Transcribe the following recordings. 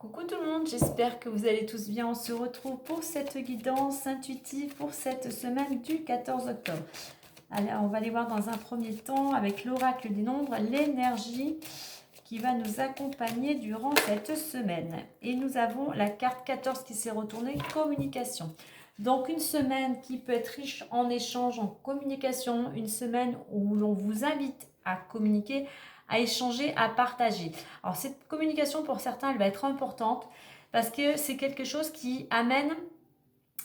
Coucou tout le monde, j'espère que vous allez tous bien. On se retrouve pour cette guidance intuitive pour cette semaine du 14 octobre. Alors, on va aller voir dans un premier temps avec l'oracle des nombres l'énergie qui va nous accompagner durant cette semaine. Et nous avons la carte 14 qui s'est retournée, communication. Donc une semaine qui peut être riche en échanges, en communication, une semaine où l'on vous invite à communiquer, à échanger, à partager. Alors cette communication pour certains, elle va être importante parce que c'est quelque chose qui amène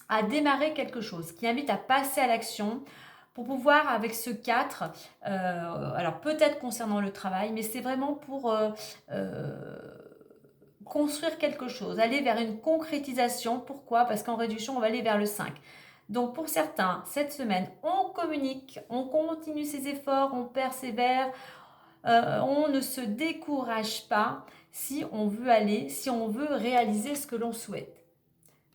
à démarrer quelque chose, qui invite à passer à l'action pour pouvoir, avec ce 4, alors peut-être concernant le travail, mais c'est vraiment pour construire quelque chose, aller vers une concrétisation. Pourquoi? Parce qu'en réduction, on va aller vers le 5. Donc pour certains, cette semaine, on communique, on continue ses efforts, on persévère, on ne se décourage pas si on veut aller, si on veut réaliser ce que l'on souhaite.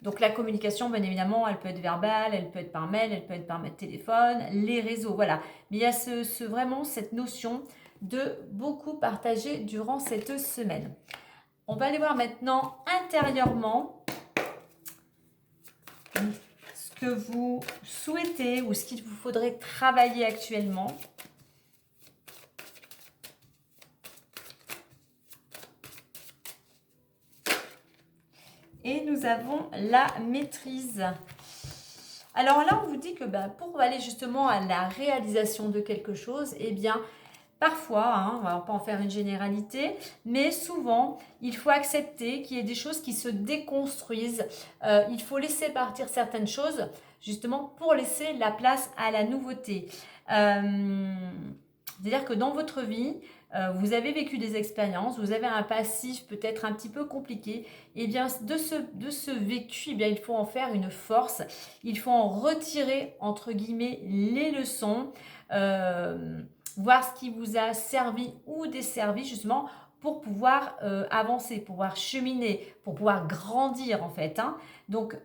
Donc la communication, bien évidemment, elle peut être verbale, elle peut être par mail, elle peut être par téléphone, les réseaux, voilà. Mais il y a vraiment cette notion de beaucoup partager durant cette semaine. On va aller voir maintenant intérieurement ce que vous souhaitez ou ce qu'il vous faudrait travailler actuellement. Et nous avons la maîtrise. Alors là, on vous dit que pour aller justement à la réalisation de quelque chose, eh bien, parfois, on va pas en faire une généralité, mais souvent, il faut accepter qu'il y ait des choses qui se déconstruisent. Il faut laisser partir certaines choses, justement, pour laisser la place à la nouveauté. C'est-à-dire que dans votre vie, vous avez vécu des expériences, vous avez un passif peut-être un petit peu compliqué, et bien de ce vécu, eh bien, il faut en faire une force, il faut en retirer, entre guillemets, les leçons, voir ce qui vous a servi ou desservi justement pour pouvoir avancer, pour pouvoir cheminer, pour pouvoir grandir en fait. Donc,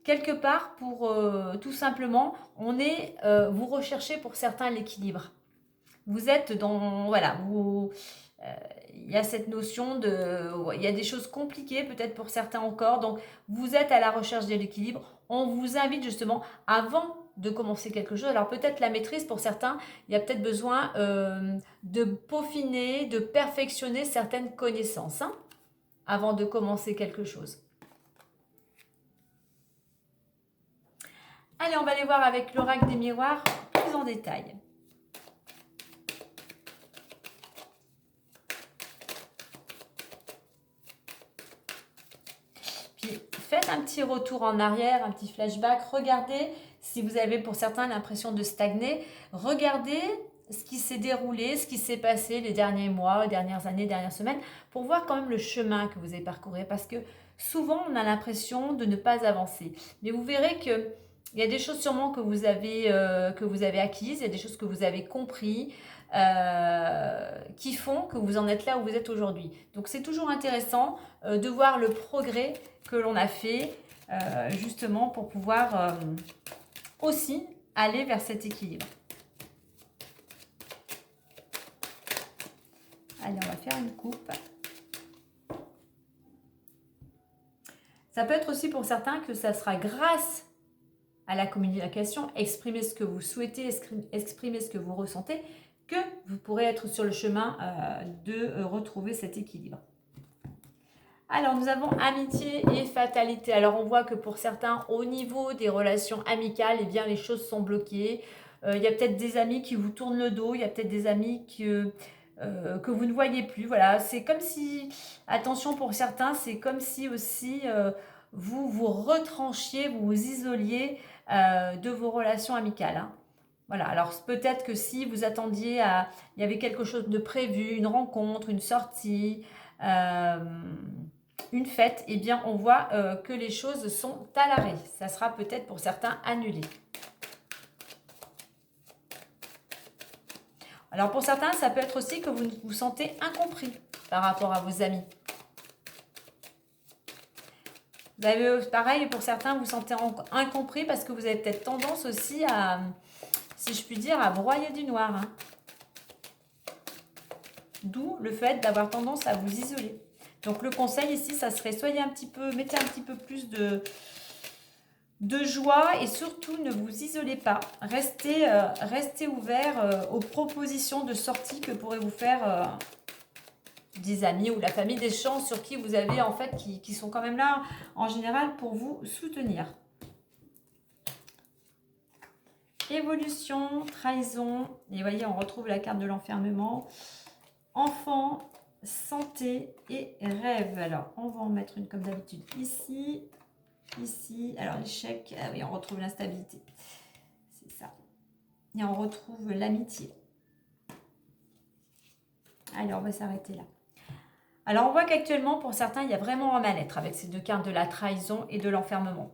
quelque part, pour tout simplement, vous recherchez pour certains l'équilibre. Vous êtes dans, voilà, il y a cette notion il y a des choses compliquées peut-être pour certains encore, donc vous êtes à la recherche de l'équilibre. On vous invite justement, avant de commencer quelque chose, alors peut-être la maîtrise pour certains, il y a peut-être besoin de peaufiner, de perfectionner certaines connaissances avant de commencer quelque chose. Allez, on va aller voir avec l'oracle des miroirs plus en détail. Faites un petit retour en arrière, un petit flashback. Regardez si vous avez pour certains l'impression de stagner. Regardez ce qui s'est déroulé, ce qui s'est passé les derniers mois, les dernières années, les dernières semaines, pour voir quand même le chemin que vous avez parcouru. Parce que souvent, on a l'impression de ne pas avancer. Mais vous verrez qu'il y a des choses sûrement que vous avez acquises, il y a des choses que vous avez compris, qui font que vous en êtes là où vous êtes aujourd'hui. Donc c'est toujours intéressant de voir le progrès que l'on a fait justement pour pouvoir aussi aller vers cet équilibre. Allez, on va faire une coupe. Ça peut être aussi pour certains que ça sera grâce à la communication, exprimer ce que vous souhaitez, exprimer ce que vous ressentez, que vous pourrez être sur le chemin de retrouver cet équilibre. Alors, nous avons amitié et fatalité. Alors, on voit que pour certains, au niveau des relations amicales, eh bien, les choses sont bloquées. Il y a peut-être des amis qui vous tournent le dos, il y a peut-être des amis que vous ne voyez plus. Voilà, c'est comme si, attention pour certains, c'est comme si aussi vous vous retranchiez, vous vous isoliez de vos relations amicales. Voilà, alors peut-être que si vous attendiez il y avait quelque chose de prévu, une rencontre, une sortie, une fête, eh bien on voit que les choses sont à l'arrêt. Ça sera peut-être pour certains annulé. Alors pour certains, ça peut être aussi que vous vous sentez incompris par rapport à vos amis. Vous avez pareil, pour certains, vous vous sentez incompris parce que vous avez peut-être tendance aussi à, si je puis dire, à broyer du noir. D'où le fait d'avoir tendance à vous isoler. Donc, le conseil ici, ça serait mettez un petit peu plus de joie et surtout ne vous isolez pas. Restez ouvert aux propositions de sortie que pourraient vous faire des amis ou la famille, des gens sur qui vous avez en fait, qui sont quand même là en général pour vous soutenir. Évolution, trahison, et vous voyez on retrouve la carte de l'enfermement, enfant, santé et rêve. Alors on va en mettre une comme d'habitude ici, ici, alors l'échec, ah oui on retrouve l'instabilité, c'est ça, et on retrouve l'amitié. Allez on va s'arrêter là. Alors, on voit qu'actuellement, pour certains, il y a vraiment un mal-être avec ces deux cartes de la trahison et de l'enfermement.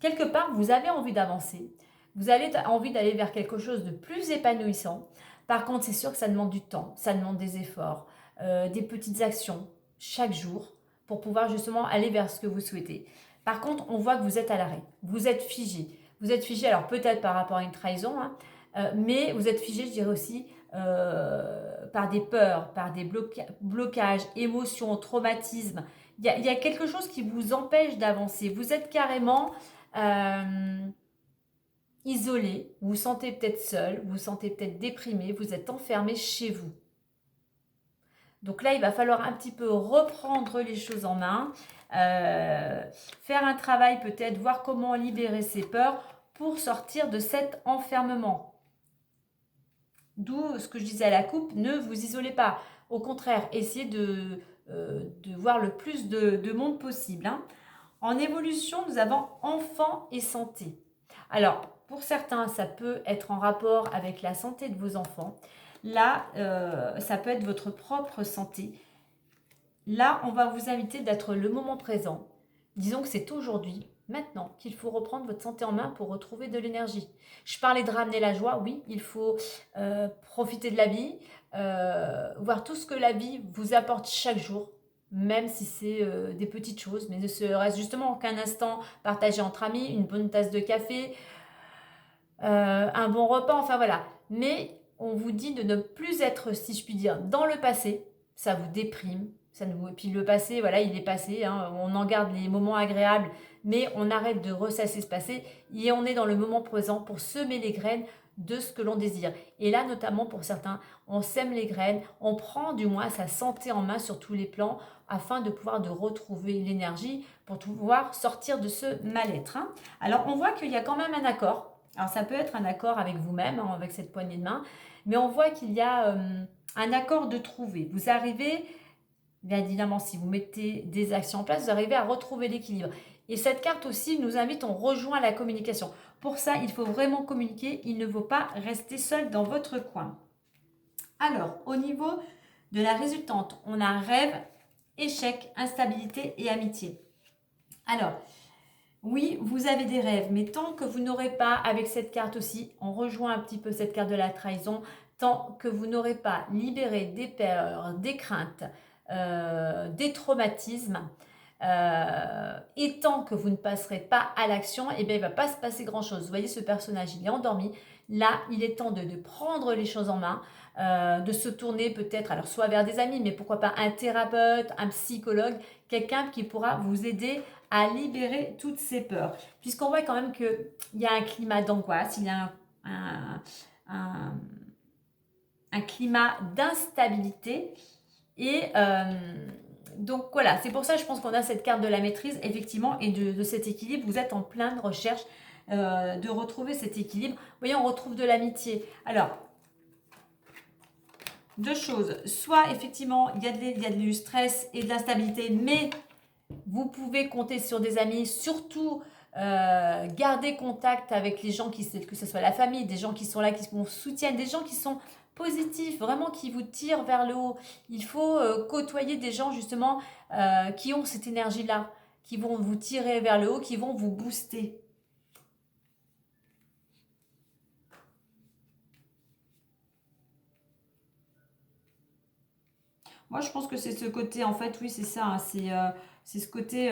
Quelque part, vous avez envie d'avancer. Vous avez envie d'aller vers quelque chose de plus épanouissant. Par contre, c'est sûr que ça demande du temps, ça demande des efforts, des petites actions chaque jour pour pouvoir justement aller vers ce que vous souhaitez. Par contre, on voit que vous êtes à l'arrêt. Vous êtes figé. Vous êtes figé, alors peut-être par rapport à une trahison, hein, mais vous êtes figé, je dirais aussi, par des peurs, par des blocages, émotions, traumatismes. Il y a quelque chose qui vous empêche d'avancer. Vous êtes carrément isolé, vous vous sentez peut-être seul, vous vous sentez peut-être déprimé, vous êtes enfermé chez vous. Donc là, il va falloir un petit peu reprendre les choses en main, faire un travail peut-être, voir comment libérer ses peurs pour sortir de cet enfermement. D'où ce que je disais à la coupe, ne vous isolez pas. Au contraire, essayez de voir le plus de monde possible. Hein. En évolution, nous avons enfants et santé. Alors, pour certains, ça peut être en rapport avec la santé de vos enfants. Là, ça peut être votre propre santé. Là, on va vous inviter d'être le moment présent. Disons que c'est aujourd'hui, maintenant, qu'il faut reprendre votre santé en main pour retrouver de l'énergie. Je parlais de ramener la joie, oui, il faut profiter de la vie, voir tout ce que la vie vous apporte chaque jour, même si c'est des petites choses, mais ne serait-ce justement qu'un instant partagé entre amis, une bonne tasse de café, un bon repas, enfin voilà. Mais on vous dit de ne plus être, si je puis dire, dans le passé, ça vous déprime. Et puis le passé, voilà, il est passé, hein, on en garde les moments agréables, mais on arrête de ressasser ce passé et on est dans le moment présent pour semer les graines de ce que l'on désire. Et là, notamment pour certains, on sème les graines, on prend du moins sa santé en main sur tous les plans afin de pouvoir retrouver l'énergie pour pouvoir sortir de ce mal-être. Hein. Alors, on voit qu'il y a quand même un accord. Alors, ça peut être un accord avec vous-même, hein, avec cette poignée de main, mais on voit qu'il y a un accord de trouver. Vous arrivez... Bien évidemment, si vous mettez des actions en place, vous arrivez à retrouver l'équilibre. Et cette carte aussi nous invite, on rejoint la communication. Pour ça, il faut vraiment communiquer. Il ne faut pas rester seul dans votre coin. Alors, au niveau de la résultante, on a rêve, échec, instabilité et amitié. Alors, oui, vous avez des rêves, mais tant que vous n'aurez pas, avec cette carte aussi, on rejoint un petit peu cette carte de la trahison, tant que vous n'aurez pas libéré des peurs, des craintes, des traumatismes, et tant que vous ne passerez pas à l'action, eh bien, il ne va pas se passer grand-chose. Vous voyez, ce personnage, il est endormi. Là, il est temps de prendre les choses en main, de se tourner peut-être, alors soit vers des amis, mais pourquoi pas un thérapeute, un psychologue, quelqu'un qui pourra vous aider à libérer toutes ces peurs. Puisqu'on voit quand même qu'il y a un climat d'angoisse, il y a un climat d'instabilité. Et donc voilà, c'est pour ça je pense qu'on a cette carte de la maîtrise, effectivement, et de cet équilibre. Vous êtes en pleine recherche de retrouver cet équilibre. Vous voyez, on retrouve de l'amitié. Alors, deux choses. Soit, effectivement, il y a du stress et de l'instabilité, mais vous pouvez compter sur des amis, surtout garder contact avec les gens, que ce soit la famille, des gens qui sont là, qui vous soutiennent, des gens qui sont positifs, vraiment qui vous tirent vers le haut. Il faut côtoyer des gens justement qui ont cette énergie-là, qui vont vous tirer vers le haut, qui vont vous booster. Moi, je pense que c'est ce côté, en fait, oui, c'est ça, hein, c'est ce côté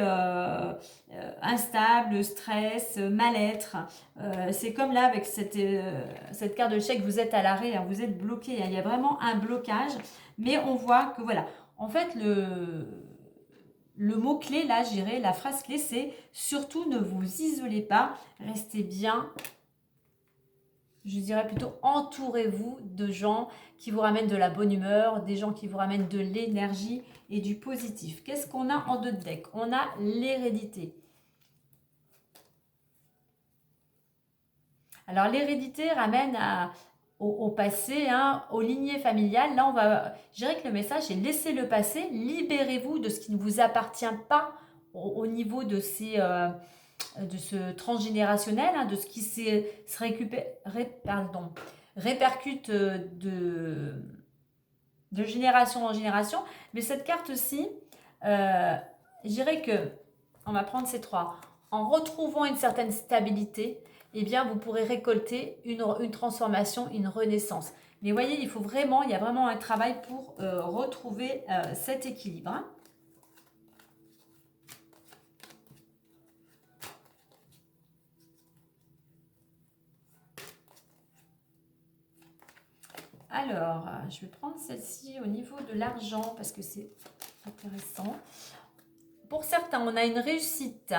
instable, stress, mal-être. C'est comme là, avec cette carte de chèque, vous êtes à l'arrêt, hein, vous êtes bloqué. Hein, il y a vraiment un blocage, mais on voit que, voilà, En fait, le mot-clé, là, je dirais, la phrase clé, c'est surtout ne vous isolez pas, restez bien. Je dirais plutôt entourez-vous de gens qui vous ramènent de la bonne humeur, des gens qui vous ramènent de l'énergie et du positif. Qu'est-ce qu'on a en 2 de deck? On a l'hérédité. Alors l'hérédité ramène au passé, hein, aux lignées familiales. Là, je dirais que le message est laissez le passé, libérez-vous de ce qui ne vous appartient pas au niveau de de ce transgénérationnel, hein, de ce qui répercute de génération en génération. Mais cette carte-ci, je dirais que, on va prendre ces 3, en retrouvant une certaine stabilité, eh bien, vous pourrez récolter une transformation, une renaissance. Mais vous voyez, il y a vraiment un travail pour retrouver cet équilibre. Hein. Alors, je vais prendre celle-ci au niveau de l'argent parce que c'est intéressant. Pour certains, on a une réussite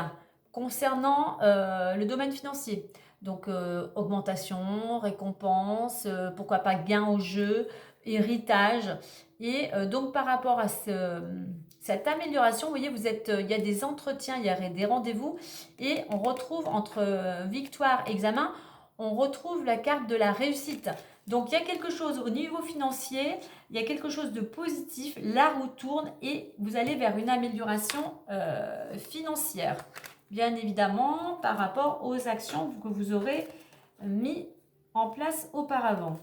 concernant le domaine financier. Donc, augmentation, récompense, pourquoi pas gain au jeu, héritage. Et donc, par rapport à cette amélioration, vous voyez, il y a des entretiens, il y a des rendez-vous. Et on retrouve entre victoire et examen, on retrouve la carte de la réussite. Donc, il y a quelque chose au niveau financier, il y a quelque chose de positif, la roue tourne et vous allez vers une amélioration financière. Bien évidemment, par rapport aux actions que vous aurez mis en place auparavant.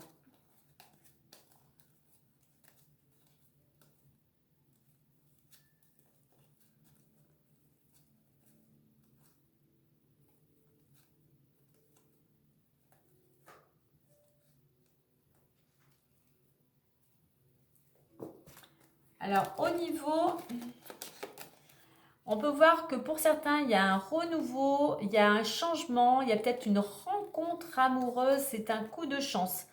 Alors, au niveau, on peut voir que pour certains, il y a un renouveau, il y a un changement, il y a peut-être une rencontre amoureuse, c'est un coup de chance.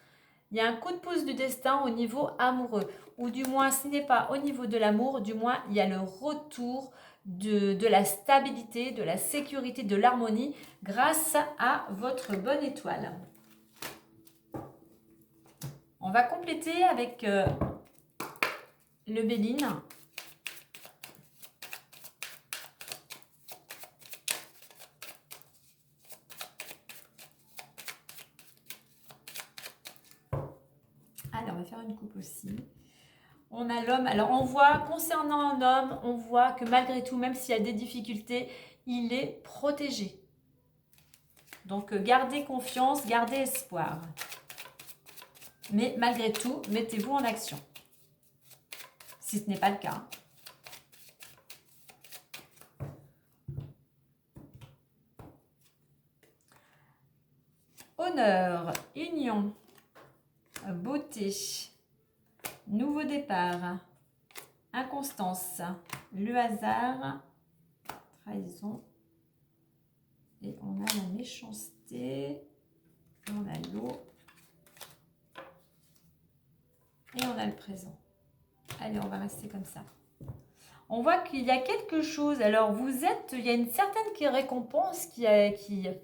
Il y a un coup de pouce du destin au niveau amoureux. Ou du moins, ce n'est pas au niveau de l'amour, du moins, il y a le retour de la stabilité, de la sécurité, de l'harmonie grâce à votre bonne étoile. On va compléter avec le Béline. Allez, on va faire une coupe aussi. On a l'homme. Alors, on voit, concernant un homme, on voit que malgré tout, même s'il y a des difficultés, il est protégé. Donc, gardez confiance, gardez espoir. Mais malgré tout, mettez-vous en action. Si ce n'est pas le cas. Honneur, union, beauté, nouveau départ, inconstance, le hasard, trahison. Et on a la méchanceté, on a l'eau. Et on a le présent. Allez, on va rester comme ça. On voit qu'il y a quelque chose. Alors, il y a une certaine récompense qui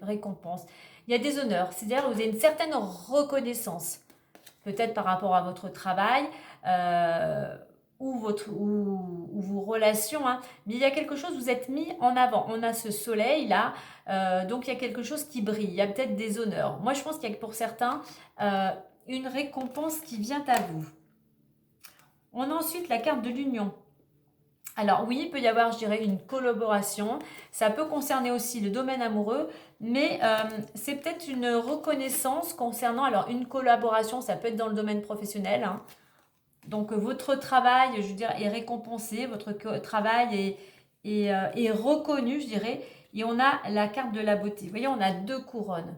récompense. Il y a des honneurs, c'est-à-dire vous avez une certaine reconnaissance. Peut-être par rapport à votre travail ou vos relations. Hein. Mais il y a quelque chose, vous êtes mis en avant. On a ce soleil là, donc il y a quelque chose qui brille. Il y a peut-être des honneurs. Moi, je pense qu'il y a pour certains une récompense qui vient à vous. On a ensuite la carte de l'union. Alors oui, il peut y avoir, je dirais, une collaboration. Ça peut concerner aussi le domaine amoureux, mais c'est peut-être une reconnaissance concernant, alors une collaboration, ça peut être dans le domaine professionnel. Hein. Donc votre travail, je veux dire, est récompensé, votre travail est reconnu, je dirais. Et on a la carte de la beauté. Vous voyez, on a 2 couronnes.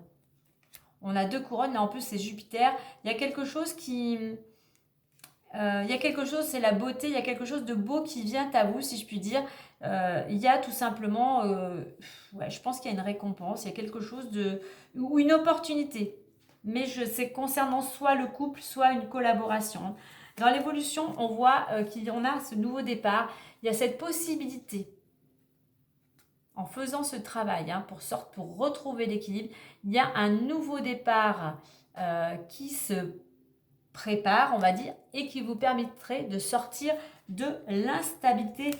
On a 2 couronnes, là en plus c'est Jupiter. Il y a quelque chose il y a quelque chose, c'est la beauté, il y a quelque chose de beau qui vient à vous, si je puis dire. Il y a tout simplement, ouais, je pense qu'il y a une récompense, il y a quelque chose ou une opportunité. Mais c'est concernant soit le couple, soit une collaboration. Dans l'évolution, on voit qu'il y en a ce nouveau départ. Il y a cette possibilité, en faisant ce travail pour retrouver l'équilibre, il y a un nouveau départ qui se prépare, on va dire, et qui vous permettrait de sortir de l'instabilité.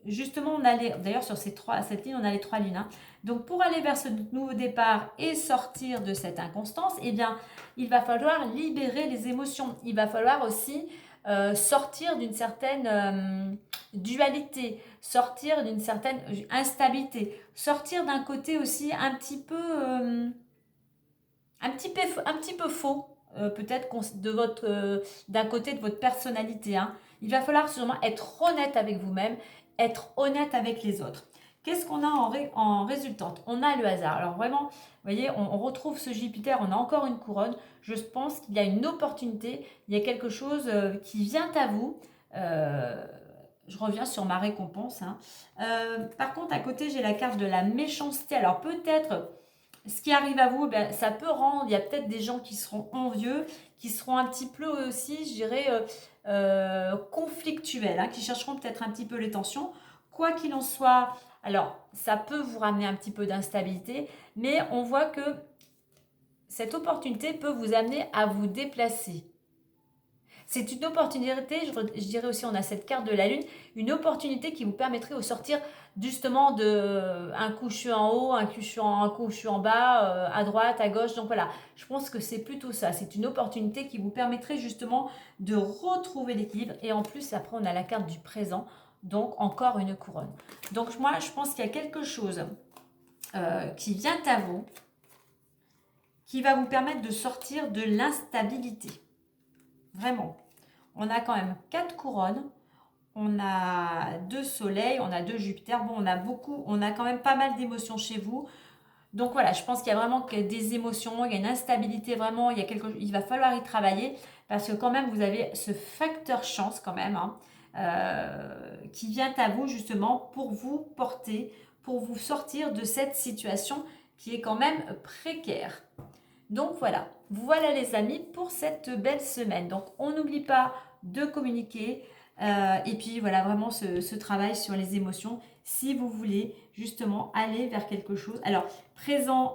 Justement, on allait, d'ailleurs sur cette ligne, on a les 3 lignes. Donc pour aller vers ce nouveau départ et sortir de cette inconstance, eh bien, il va falloir libérer les émotions. Il va falloir aussi sortir d'une certaine dualité, sortir d'une certaine instabilité, sortir d'un côté aussi un petit peu faux, peut-être d'un côté de votre personnalité. Il va falloir sûrement être honnête avec vous-même, être honnête avec les autres. Qu'est-ce qu'on a en résultante? On a le hasard. Alors vraiment, vous voyez, on retrouve ce Jupiter, on a encore une couronne. Je pense qu'il y a une opportunité, il y a quelque chose qui vient à vous. Je reviens sur ma récompense. Par contre, à côté, j'ai la carte de la méchanceté. Alors peut-être ce qui arrive à vous, ben, ça peut rendre, il y a peut-être des gens qui seront envieux, qui seront un petit peu aussi, je dirais, conflictuels, qui chercheront peut-être un petit peu les tensions. Quoi qu'il en soit, alors ça peut vous ramener un petit peu d'instabilité, mais on voit que cette opportunité peut vous amener à vous déplacer. C'est une opportunité, je dirais aussi, on a cette carte de la lune, une opportunité qui vous permettrait de sortir justement de un coup je suis en haut, un coup je suis en bas, à droite, à gauche. Donc voilà, je pense que c'est plutôt ça. C'est une opportunité qui vous permettrait justement de retrouver l'équilibre. Et en plus, après, on a la carte du présent, donc encore une couronne. Donc moi, je pense qu'il y a quelque chose qui vient à vous, qui va vous permettre de sortir de l'instabilité. Vraiment. On a quand même 4 couronnes. On a 2 soleils, on a 2 Jupiter. Bon, on a quand même pas mal d'émotions chez vous. Donc voilà, je pense qu'il y a vraiment des émotions, il y a une instabilité vraiment, il va falloir y travailler parce que quand même vous avez ce facteur chance quand même qui vient à vous justement pour vous porter, pour vous sortir de cette situation qui est quand même précaire. Donc voilà les amis pour cette belle semaine. Donc on n'oublie pas de communiquer et puis voilà vraiment ce travail sur les émotions si vous voulez justement aller vers quelque chose. Alors présent,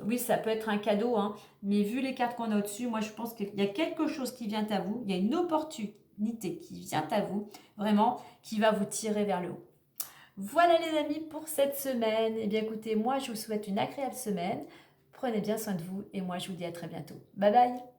oui ça peut être un cadeau, mais vu les cartes qu'on a au-dessus, moi je pense qu'il y a quelque chose qui vient à vous, il y a une opportunité qui vient à vous vraiment qui va vous tirer vers le haut. Voilà les amis pour cette semaine. Eh bien écoutez, moi je vous souhaite une agréable semaine. Prenez bien soin de vous et moi je vous dis à très bientôt. Bye bye.